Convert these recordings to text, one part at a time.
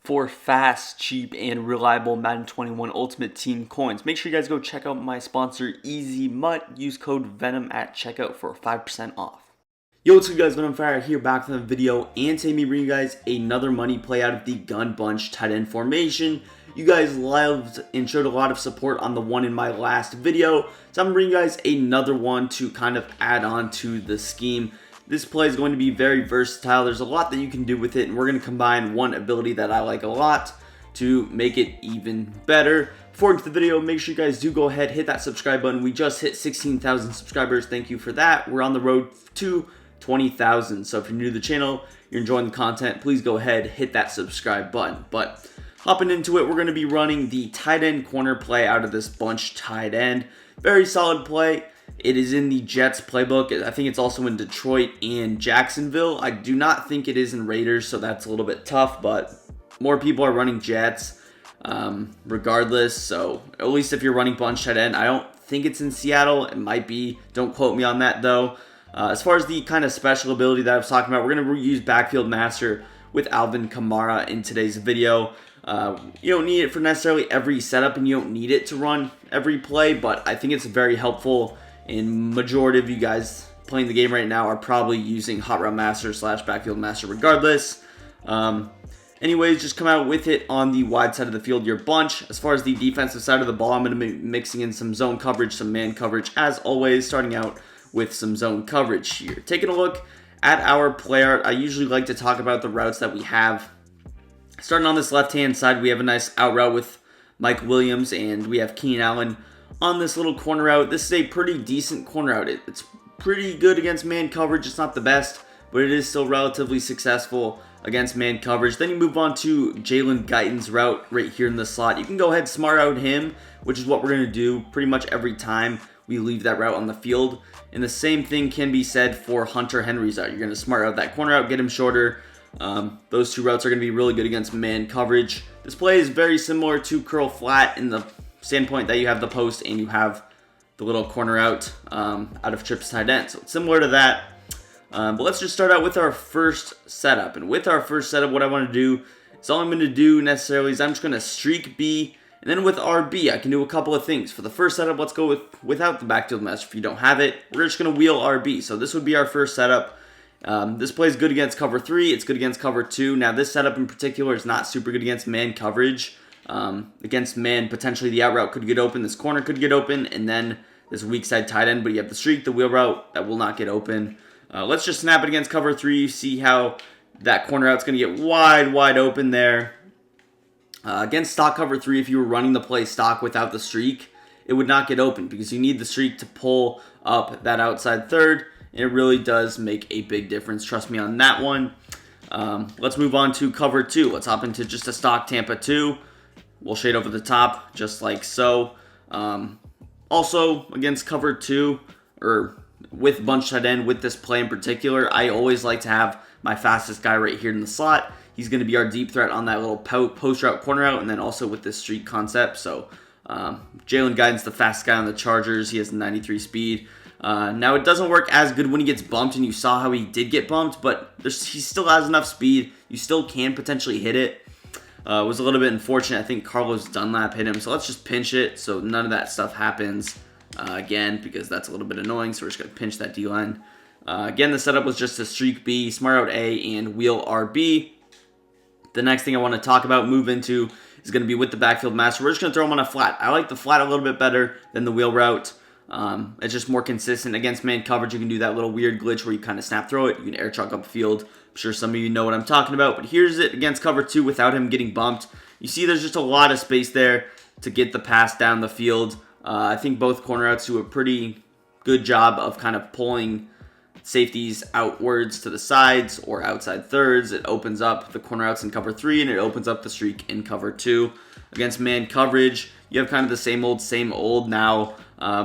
for fast, cheap, and reliable Madden 21 Ultimate Team coins. Make sure you guys go check out my sponsor, Easy Mutt. Use code VENM at checkout for 5% off. Yo, what's up guys, VenomFire here, back from the video, and today me bringing you guys another money play out of the gun bunch tight end formation. You guys loved and showed a lot of support on the one in my last video, so I'm bringing you guys another one to kind of add on to the scheme. This play is going to be very versatile. There's a lot that you can do with it, and we're going to combine one ability that I like a lot to make it even better. Before we get to the video, make sure you guys do go ahead, hit that subscribe button. We just hit 16,000 subscribers. Thank you for that. We're on the road to 20,000. So if you're new to the channel, you're enjoying the content, please go ahead, hit that subscribe button. But hopping into it, we're going to be running the tight end corner play out of this bunch tight end. Very solid play. It is in the Jets playbook. I think it's also in Detroit and Jacksonville. I do not think it is in Raiders, so that's a little bit tough, but more people are running Jets regardless. So at least if you're running bunch tight end, I don't think it's in Seattle. It might be. Don't quote me on that though. As far as the kind of special ability that I was talking about, we're going to use Backfield Master with Alvin Kamara in today's video. You don't need it for necessarily every setup, and you don't need it to run every play, but I think it's very helpful. And majority of you guys playing the game right now are probably using Hot Route Master / Backfield Master regardless. Anyways, just come out with it on the wide side of the field, your bunch. As far as the defensive side of the ball, I'm going to be mixing in some zone coverage, some man coverage, as always, starting out with some zone coverage here. Taking a look at our play art, I usually like to talk about the routes that we have. Starting on this left-hand side, we have a nice out route with Mike Williams, and we have Keenan Allen on this little corner route. This is a pretty decent corner route. It's pretty good against man coverage. It's not the best, but it is still relatively successful against man coverage. Then you move on to Jalen Guyton's route right here in the slot. You can go ahead and smart out him, which is what we're going to do pretty much every time we leave that route on the field. And the same thing can be said for Hunter Henry's route. You're going to smart out that corner out, get him shorter. Those two routes are going to be really good against man coverage. This play is very similar to curl flat in the standpoint that you have the post and you have the little corner out of trips tight end. So it's similar to that. But let's just start out with our first setup. And with our first setup, what I want to do is all I'm going to do necessarily is I'm just going to streak B. And then with RB, I can do a couple of things. For the first setup, let's go without the Backfield Master. If you don't have it, we're just going to wheel RB. So this would be our first setup. This play is good against cover 3. It's good against cover 2. Now this setup in particular is not super good against man coverage. Against man, potentially the out route could get open, this corner could get open, and then this weak side tight end, but you have the streak, the wheel route, that will not get open. Let's just snap it against cover 3, see how that corner out's going to get wide open there. Against stock cover 3, if you were running the play stock without the streak, it would not get open because you need the streak to pull up that outside third, and it really does make a big difference. Trust me on that one. Let's move on to cover 2. Let's hop into just a stock Tampa 2. We'll shade over the top, just like so. Also, against cover 2, or with bunch tight end, with this play in particular, I always like to have my fastest guy right here in the slot. He's going to be our deep threat on that little post route, corner out, and then also with this streak concept. So, Jalen Guyton's the fastest guy on the Chargers. He has 93 speed. Now, it doesn't work as good when he gets bumped, and you saw how he did get bumped, but he still has enough speed. You still can potentially hit it. It was a little bit unfortunate. I think Carlos Dunlap hit him, so let's just pinch it so none of that stuff happens again, because that's a little bit annoying, so we're just going to pinch that D-line. Again, the setup was just a streak B, smart out A, and wheel RB. The next thing I want to talk about, move into, is going to be with the Backfield Master. We're just going to throw him on a flat. I like the flat a little bit better than the wheel route. It's just more consistent against man coverage. You can do that little weird glitch where you kind of snap throw it. You can air truck up field. I'm sure some of you know what I'm talking about, but here's it against cover 2 without him getting bumped. You see there's just a lot of space there to get the pass down the field. I think both corner outs do a pretty good job of kind of pulling safeties outwards to the sides or outside thirds. It opens up the corner outs in cover 3, and it opens up the streak in cover 2. Against man coverage, you have kind of the same old now.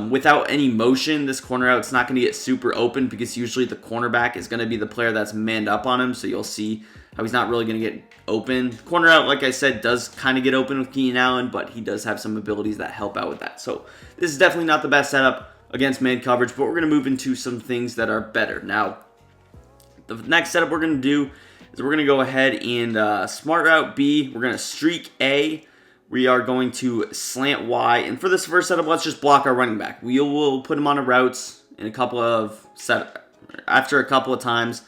Without any motion, this corner out's not going to get super open because usually the cornerback is going to be the player that's manned up on him, so you'll see how he's not really going to get open. Corner out, like I said, does kind of get open with Keenan Allen, but he does have some abilities that help out with that. So this is definitely not the best setup against man coverage, but we're going to move into some things that are better. Now, The next setup we're going to do is we're going to go ahead and smart route B. We're going to streak A. We are going to slant Y. And for this first setup, let's just block our running back. We will put him on a routes in after a couple of times.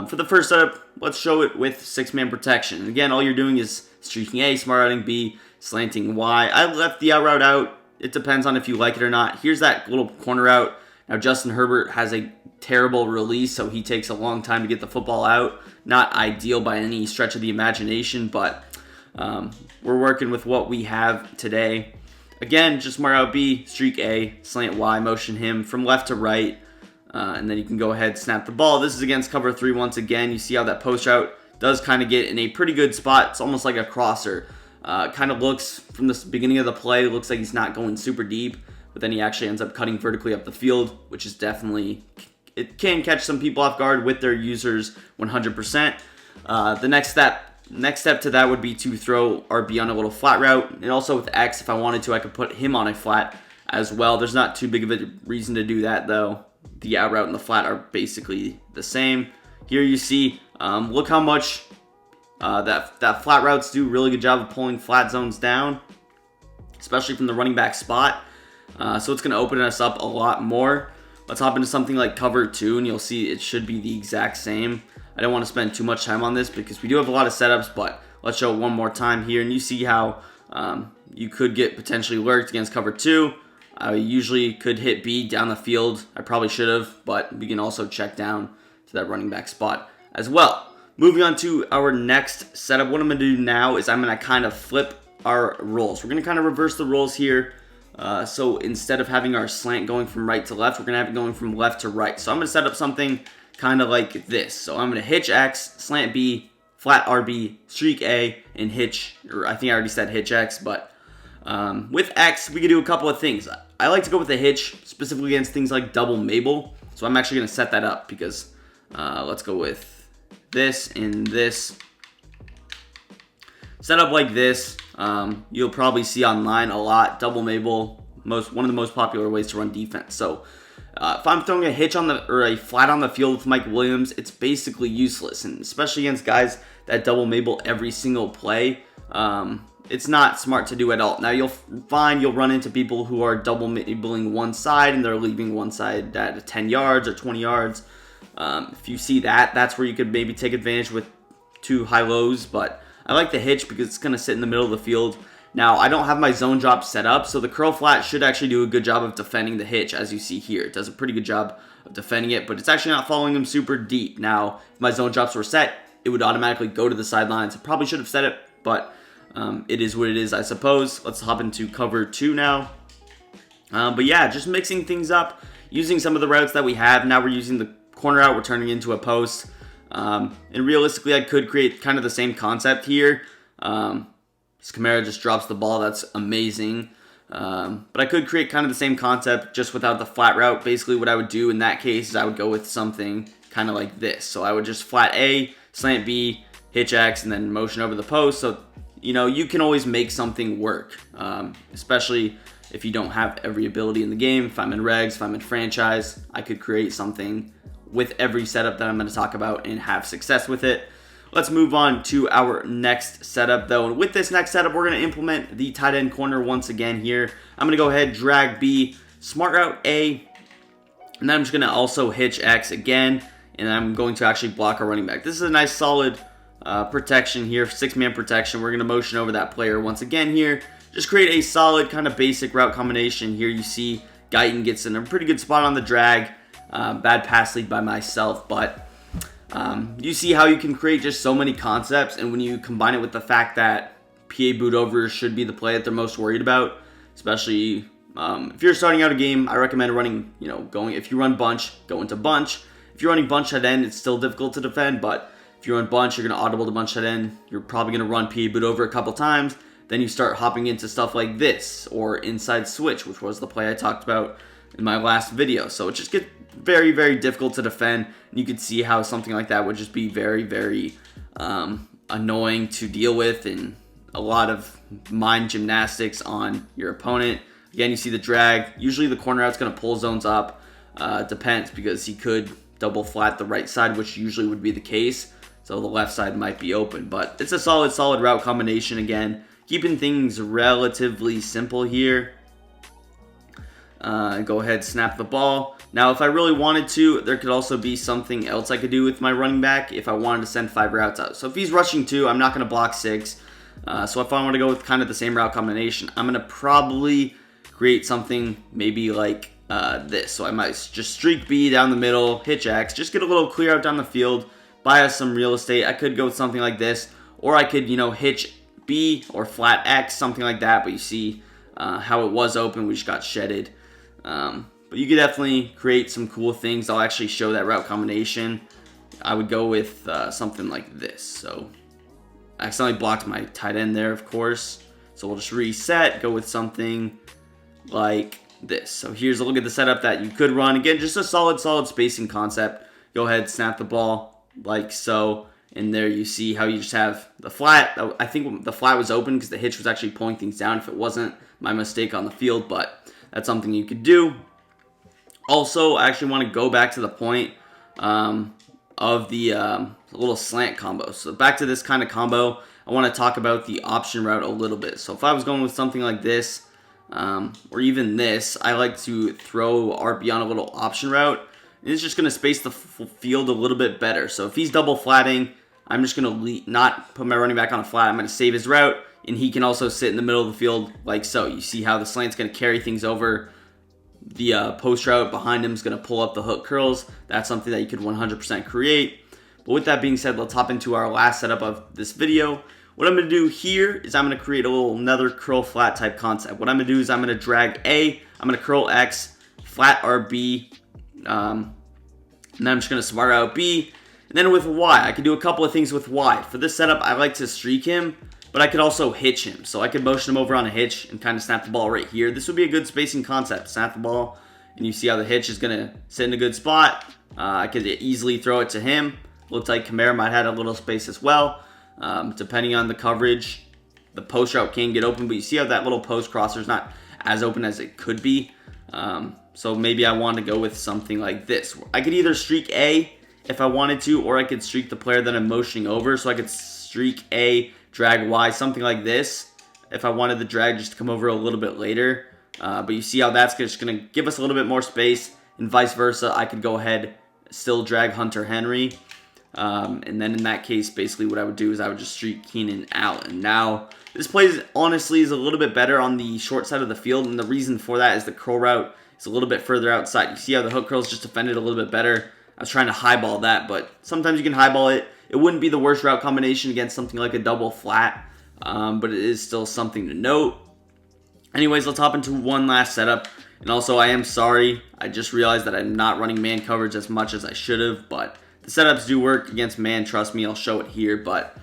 For the first setup, let's show it with 6-man protection. And again, all you're doing is streaking A, smart routing B, slanting Y. I left the out route out. It depends on if you like it or not. Here's that little corner route. Now, Justin Herbert has a terrible release, so he takes a long time to get the football out. Not ideal by any stretch of the imagination, but we're working with what we have today. Again, just smart route B, streak A, slant Y, motion him from left to right. And then you can go ahead, snap the ball. This is against cover 3 once again. You see how that post route does kind of get in a pretty good spot. It's almost like a crosser. Kind of looks, from the beginning of the play, looks like he's not going super deep. But then he actually ends up cutting vertically up the field, which is definitely, it can catch some people off guard with their users 100%. The next step to that would be to throw RB on a little flat route. And also with X, if I wanted to, I could put him on a flat as well. There's not too big of a reason to do that, though. The out route and the flat are basically the same. Here you see, look how much that flat routes do a really good job of pulling flat zones down, especially from the running back spot. So it's going to open us up a lot more. Let's hop into something like cover 2, and you'll see it should be the exact same. I don't want to spend too much time on this because we do have a lot of setups, but let's show it one more time here, and you see how you could get potentially lurked against cover 2. I usually could hit B down the field. I probably should have, but we can also check down to that running back spot as well. Moving on to our next setup, what I'm going to do now is I'm going to kind of flip our roles. We're going to kind of reverse the roles here. So instead of having our slant going from right to left, we're going to have it going from left to right. So I'm going to set up something kind of like this. So I'm going to hitch X, slant B, flat RB, streak A, and hitch, or I think I already said hitch X, but with X, we can do a couple of things. I like to go with a hitch, specifically against things like double Mabel. So I'm actually going to set that up because let's go with this and this. Set up like this. You'll probably see online a lot. Double Mabel, one of the most popular ways to run defense. So if I'm throwing a hitch on or a flat on the field with Mike Williams, it's basically useless, and especially against guys that double Mabel every single play. It's not smart to do at all. Now you'll run into people who are double Mabeling one side and they're leaving one side at 10 yards or 20 yards. If you see that, that's where you could maybe take advantage with 2 high-lows, but I like the hitch because it's going to sit in the middle of the field. Now, I don't have my zone drop set up, so the curl flat should actually do a good job of defending the hitch, as you see here. It does a pretty good job of defending it, but it's actually not following him super deep. Now, if my zone drops were set, it would automatically go to the sidelines. I probably should have set it, but it is what it is, I suppose. Let's hop into cover 2 now. But yeah, just mixing things up, using some of the routes that we have. Now we're using the corner out, we're turning into a post. And realistically, I could create kind of the same concept here. Kamara just drops the ball. That's amazing. But I could create kind of the same concept just without the flat route. Basically, what I would do in that case is I would go with something kind of like this. So I would just flat A, slant B, hitch X, and then motion over the post. So, you can always make something work, especially if you don't have every ability in the game. If I'm in regs, if I'm in franchise, I could create something with every setup that I'm going to talk about and have success with it. Let's move on to our next setup, though. And with this next setup, we're going to implement the tight end corner once again here. I'm going to go ahead, drag B, smart route A, and then I'm just going to also hitch X again, and I'm going to actually block our running back. This is a nice solid protection here, 6-man protection. We're going to motion over that player once again here. Just create a solid kind of basic route combination. Here you see Guyton gets in a pretty good spot on the drag. Bad pass lead by myself, but you see how you can create just so many concepts, and when you combine it with the fact that PA boot over should be the play that they're most worried about, especially if you're starting out a game, I recommend running, if you run bunch, go into bunch. If you're running bunch head end, it's still difficult to defend, but if you run bunch, you're going to audible to bunch head end. You're probably going to run PA boot over a couple times. Then you start hopping into stuff like this, or inside switch, which was the play I talked about in my last video. So it just gets very, very difficult to defend. And you can see how something like that would just be very, very annoying to deal with, and a lot of mind gymnastics on your opponent. Again, you see the drag. Usually the corner out's going to pull zones up. Depends, because he could double flat the right side, which usually would be the case. So the left side might be open, but it's a solid route combination again. Keeping things relatively simple here. Go ahead, snap the ball. Now, if I really wanted to, there could also be something else I could do with my running back if I wanted to send 5 routes out. So if he's rushing 2, I'm not going to block 6. So if I want to go with kind of the same route combination, I'm going to probably create something maybe like this. So I might just streak B down the middle, hitch X, just get a little clear out down the field, buy us some real estate. I could go with something like this, or I could, hitch B or flat X, something like that. But you see how it was open, we just got shedded. But you could definitely create some cool things. I'll actually show that route combination. I would go with something like this. So I accidentally blocked my tight end there, of course. So we'll just reset, go with something like this. So here's a look at the setup that you could run. Again, just a solid spacing concept. Go ahead, snap the ball like so. And there you see how you just have the flat. I think the flat was open because the hitch was actually pulling things down. If it wasn't, my mistake on the field, but that's something you could do. Also, I actually want to go back to the point of the little slant combo. So back to this kind of combo, I want to talk about the option route a little bit. So if I was going with something like this, or even this, I like to throw RB on a little option route. And it's just going to space the field a little bit better. So if he's double flatting, I'm just going to not put my running back on a flat. I'm going to save his route, and he can also sit in the middle of the field like so. You see how the slant's going to carry things over. The post route behind him is going to pull up the hook curls. That's something that you could 100% create. But with that being said, let's hop into our last setup of this video. What I'm going to do here is I'm going to create another curl flat type concept. What I'm going to do is I'm going to drag A, I'm going to curl X, flat RB, and then I'm just going to smart out B. And then with Y, I can do a couple of things with Y. For this setup, I like to streak him, but I could also hitch him. So I could motion him over on a hitch and kind of snap the ball right here. This would be a good spacing concept. Snap the ball, and you see how the hitch is going to sit in a good spot. I could easily throw it to him. Looks like Kamara might have a little space as well. Depending on the coverage, the post route can get open, but you see how that little post crosser is not as open as it could be. So maybe I want to go with something like this. I could either streak A if I wanted to, or I could streak the player that I'm motioning over. So I could streak A, drag Y, something like this, if I wanted the drag just to come over a little bit later. But you see how that's just going to give us a little bit more space, and vice versa. I could go ahead, still drag Hunter Henry. And then in that case, basically what I would do is I would just streak Keenan Allen. Now, this play honestly is a little bit better on the short side of the field, and the reason for that is the curl route is a little bit further outside. You see how the hook curls just defended a little bit better. I was trying to highball that, but sometimes you can highball it. It wouldn't be the worst route combination against something like a double flat, but it is still something to note. Anyways, let's hop into one last setup. And also, I am sorry. I just realized that I'm not running man coverage as much as I should have, but the setups do work against man, trust me. I'll show it here, but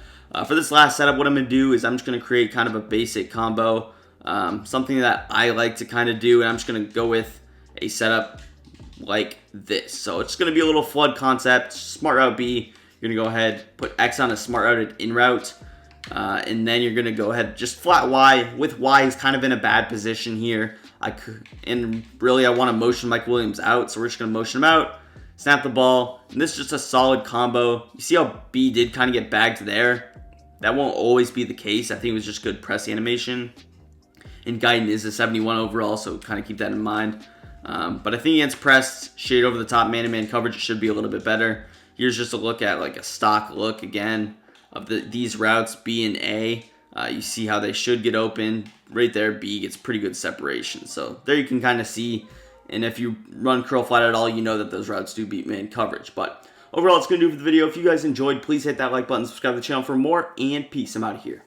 for this last setup, what I'm going to do is I'm just going to create kind of a basic combo, something that I like to kind of do, and I'm just going to go with a setup like this. So it's going to be a little flood concept, smart route B. You're going to go ahead, put X on a smart routed in route, and then you're going to go ahead, just flat Y. With Y, he's kind of in a bad position here. And really, I want to motion Mike Williams out, so we're just going to motion him out. Snap the ball, and this is just a solid combo. You see how B did kind of get bagged there? That won't always be the case. I think it was just good press animation. And Guyton is a 71 overall, so kind of keep that in mind. But I think against pressed, shade over the top, man-to-man coverage, it should be a little bit better. Here's just a look at like a stock look again of these routes, B and A. You see how they should get open. Right there, B gets pretty good separation. So there you can kind of see. And if you run curl flat at all, you know that those routes do beat man coverage. But overall, it's going to do for the video. If you guys enjoyed, please hit that like button, subscribe to the channel for more, and peace. I'm out of here.